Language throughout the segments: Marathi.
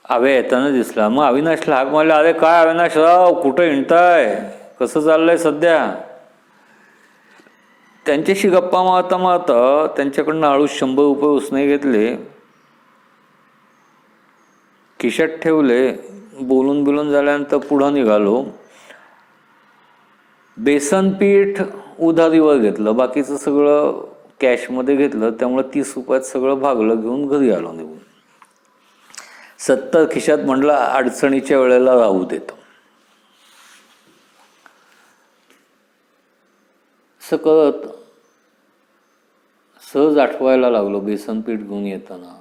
आवे येताना दिसला. मग अविनाशला हाक मारला, अरे काय अविनाशराव, कुठं हिंडताय, कसं चाललंय सध्या. त्यांच्याशी गप्पा मारता मारता त्यांच्याकडनं हळूच 100 रुपये उसने घेतले, खिशात ठेवले. बोलून बिलून झाल्यानंतर पुढं निघालो. बेसन पीठ उधारीवर घेतलं, बाकीचं सगळं कॅशमध्ये घेतलं. त्यामुळे 30 रुपयात सगळं भागलं, घेऊन घरी आलो निघून. 70 खिशात म्हटलं अडचणीच्या वेळेला राहू देतो. असं करत सहज आठवायला लागलो बेसन पीठ घेऊन येताना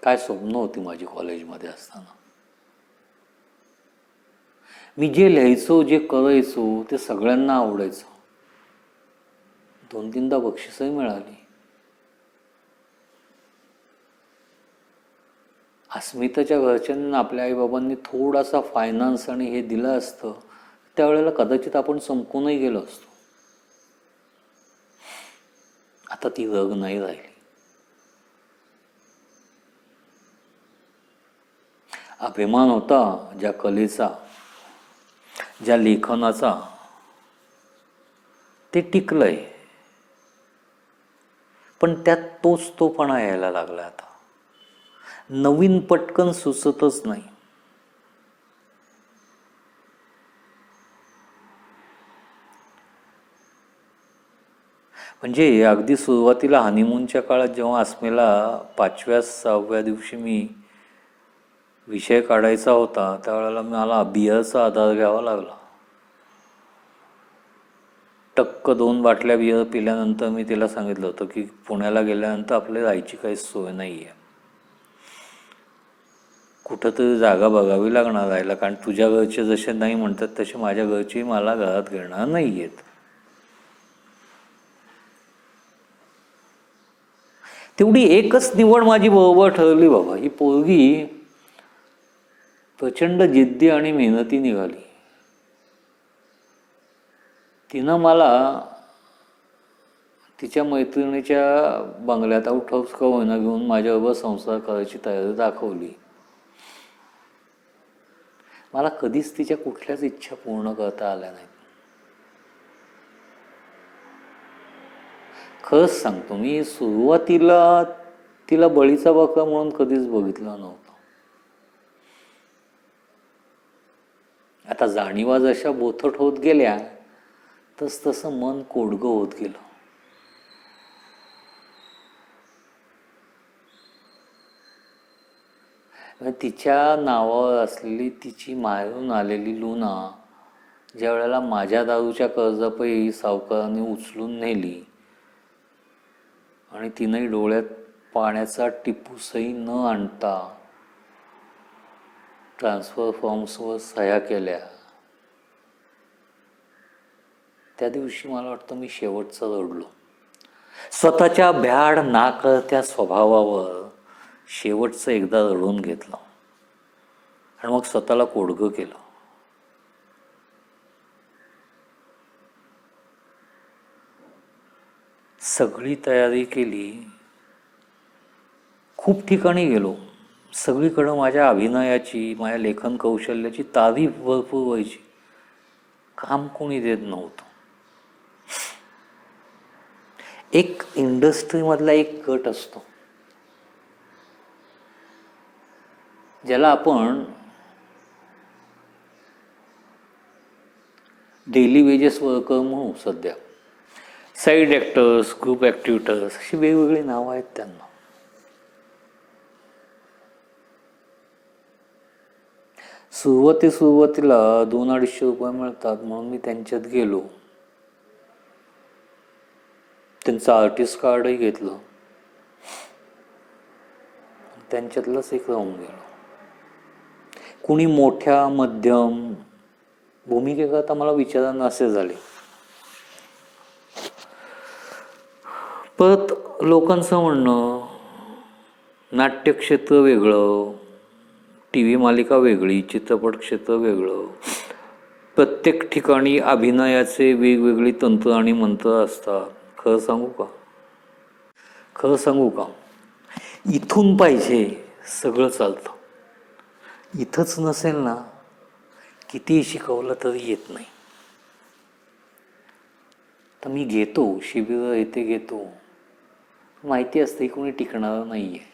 काय स्वप्न होती माझी कॉलेजमध्ये असताना. मी जे लिहायचो, जे करायचो ते सगळ्यांना आवडायचं. 2-3दा बक्षीसही मिळाली. अस्मिताच्या घरच्यांना आपल्या आईबाबांनी थोडासा फायनान्स आणि हे दिलं असतं, त्यावेळेला कदाचित आपण संपूनही गेलो असतो. आता ती रग नाही राहिली. अभिमान होता ज्या कलेचा, ज्या लेखनाचा, ते टिकलंय. पण त्यात तोपणा यायला लागला. आता नवीन पटकन सुचतच नाही. म्हणजे अगदी सुरुवातीला हनीमूनच्या काळात जेव्हा अस्मिला 5व्या-6व्या दिवशी मी विषय काढायचा होता, त्यावेळेला मला बिअरचा आधार घ्यावा लागला. टक्क 2 बाटल्या बिअर पिल्यानंतर मी तिला सांगितलं होतं की पुण्याला गेल्यानंतर आपल्या राहायची काही सोय नाही आहे, कुठंतरी जागा बघावी लागणार राहायला, कारण तुझ्या घरचे जसे नाही म्हणतात तसे माझ्या घरचे मला घरात घेणार नाही आहेत. तेवढी एकच निवड माझी बरोबर ठरली बाबा. ही पोरगी प्रचंड जिद्दी आणि मेहनती निघाली. तिनं मला तिच्या मैत्रिणीच्या बंगल्यात आउट हाऊस का होईना घेऊन माझ्याबरोबर संसार करायची तयारी दाखवली. मला कधीच तिच्या कुठल्याच इच्छा पूर्ण करता आल्या नाहीत. खरंच सांगतो, मी सुरुवातीला तिला बळीचा बकरा म्हणून कधीच बघितलं नव्हतं. आता जाणीवा जशा बोथट होत गेल्या तसं मन कोडगं होत गेलं. तिच्या नावावर असलेली तिची माहेरून आलेली लुना ज्या वेळेला माझ्या दारूच्या कर्जापैकी सावकारांनी उचलून नेली आणि तिनंही डोळ्यात पाण्याचा टिपूसही न आणता ट्रान्सफर फॉर्म्सवर सह्या केल्या, त्या दिवशी मला वाटतं मी शेवटचं रडलो. स्वतःच्या भ्याड नाकळत्या स्वभावावर शेवटचं एकदा रडून घेतलं आणि मग स्वतःला कोडगं केलं. सगळी तयारी केली, खूप ठिकाणी गेलो, सगळीकडं माझ्या अभिनयाची, माझ्या लेखन कौशल्याची तारीफ भरपूर व्हायची. काम कोणी देत नव्हतं. एक इंडस्ट्रीमधला एक गट असतो ज्याला आपण डेली वेजेस वर्कर म्हणू. सध्या साईड ॲक्टर्स, ग्रुप ॲक्टिव्हिटर्स अशी वेगवेगळी नावं आहेत त्यांना. सुरुवातीला 200-250 रुपये मिळतात म्हणून मी त्यांच्यात गेलो. त्यांचं आर्टिस्ट कार्डही घेतलं, त्यांच्यातलंच एक राहून गेलो. कुणी मोठ्या मध्यम भूमिकेकरता मला विचारणं असे झाले. परत लोकांचं म्हणणं, नाट्यक्षेत्र वेगळं, TV मालिका वेगळी, चित्रपट क्षेत्र वेगळं, प्रत्येक ठिकाणी अभिनयाचे वेगवेगळी तंत्र आणि मंत्र असतात. खरं सांगू का, इथून पाहिजे सगळं चालतं. इथंच नसेल ना, कितीही शिकवलं तरी येत नाही. तर मी घेतो शिबिरं, इथे घेतो, माहिती असते कोणी टिकणार नाही आहे.